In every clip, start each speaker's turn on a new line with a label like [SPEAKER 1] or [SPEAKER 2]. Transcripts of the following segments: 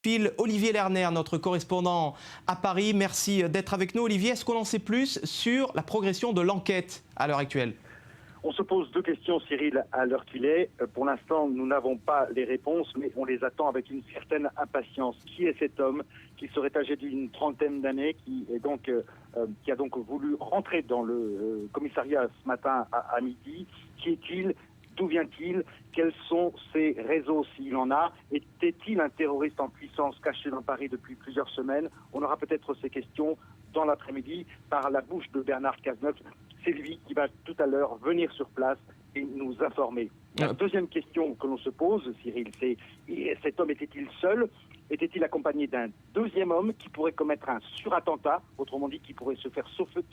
[SPEAKER 1] fil Olivier Lerner, notre correspondant à Paris. Merci d'être avec nous. Olivier, est-ce qu'on en sait plus sur la progression de l'enquête à l'heure actuelle ?
[SPEAKER 2] On se pose deux questions, Cyril, à l'heure qu'il est. Pour l'instant, nous n'avons pas les réponses, mais on les attend avec une certaine impatience. Qui est cet homme qui serait âgé d'une trentaine d'années, qui a donc voulu rentrer dans le commissariat ce matin à midi? Qui est-il? D'où vient-il? Quels sont ses réseaux, s'il en a? Était-il un terroriste en puissance caché dans Paris depuis plusieurs semaines? On aura peut-être ces questions dans l'après-midi par la bouche de Bernard Cazeneuve. C'est lui qui va tout à l'heure venir sur place et nous informer. La deuxième question que l'on se pose, Cyril, c'est cet homme était-il seul? Était-il accompagné d'un deuxième homme qui pourrait commettre un surattentat, autrement dit qui pourrait se faire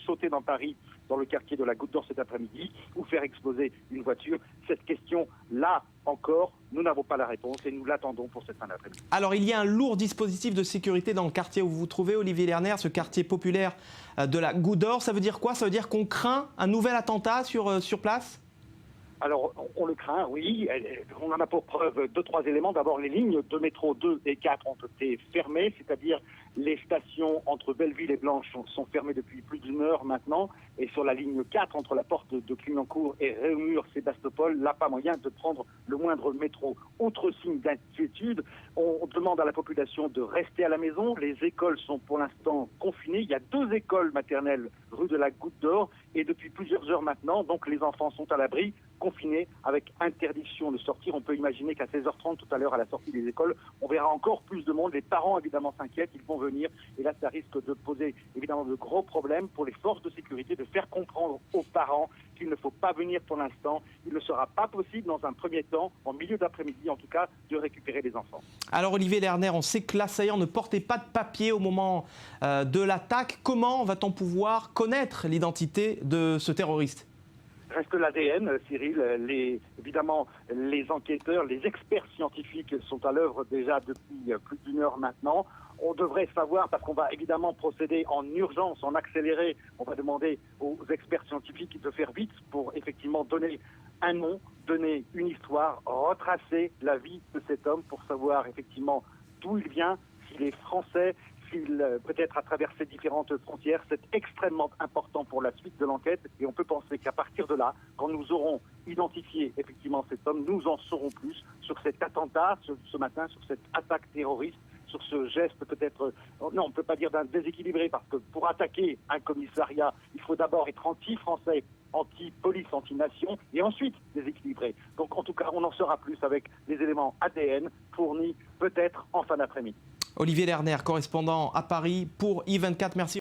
[SPEAKER 2] sauter dans Paris, dans le quartier de la Goutte d'Or cet après-midi, ou faire exploser une voiture? Cette question, là encore, nous n'avons pas la réponse et nous l'attendons pour cette fin d'après-midi.
[SPEAKER 1] Alors, il y a un lourd dispositif de sécurité dans le quartier où vous vous trouvez, Olivier Lerner, ce quartier populaire de la Goutte d'Or. Ça veut dire quoi? Ça veut dire qu'on craint un nouvel attentat sur place?
[SPEAKER 2] Alors, on le craint, oui. On en a pour preuve deux, trois éléments. D'abord, les lignes de métro 2 et 4 ont été fermées, c'est-à-dire les stations entre Belleville et Blanche sont fermées depuis plus d'une heure maintenant. Et sur la ligne 4, entre la porte de Clignancourt et Réaumur-Sébastopol, là, pas moyen de prendre le moindre métro. Autre signe d'inquiétude, on demande à la population de rester à la maison. Les écoles sont pour l'instant confinées. Il y a 2 écoles maternelles rue de la Goutte d'Or. Et depuis plusieurs heures maintenant, donc les enfants sont à l'abri, confinés, avec interdiction de sortir. On peut imaginer qu'à 16h30 tout à l'heure, à la sortie des écoles, on verra encore plus de monde. Les parents, évidemment, s'inquiètent, ils vont venir. Et là, ça risque de poser, évidemment, de gros problèmes pour les forces de sécurité, de faire comprendre aux parents qu'il ne faut pas venir pour l'instant. Il ne sera pas possible, dans un premier temps, en milieu d'après-midi en tout cas, de récupérer les enfants. Alors,
[SPEAKER 1] Olivier Lerner, on sait que l'assaillant ne portait pas de papier au moment de l'attaque. Comment va-t-on pouvoir connaître l'identité de ce terroriste ?
[SPEAKER 2] Reste l'ADN, Cyril. Évidemment, les enquêteurs, les experts scientifiques sont à l'œuvre déjà depuis plus d'une heure maintenant. On devrait savoir, parce qu'on va évidemment procéder en urgence, en accéléré. On va demander aux experts scientifiques de faire vite pour effectivement donner un nom, donner une histoire, retracer la vie de cet homme pour savoir effectivement d'où il vient, s'il est français, peut-être à travers ces différentes frontières. C'est extrêmement important pour la suite de l'enquête et on peut penser qu'à partir de là, quand nous aurons identifié effectivement cet homme, nous en saurons plus sur cet attentat ce matin, sur cette attaque terroriste, sur ce geste peut-être, non on ne peut pas dire d'un déséquilibré, parce que pour attaquer un commissariat, il faut d'abord être anti-français, anti-police, anti-nation, et ensuite déséquilibré. Donc en tout cas, on en saura plus avec les éléments ADN fournis peut-être en fin d'après-midi.
[SPEAKER 1] Olivier Lerner, correspondant à Paris pour I24. Merci.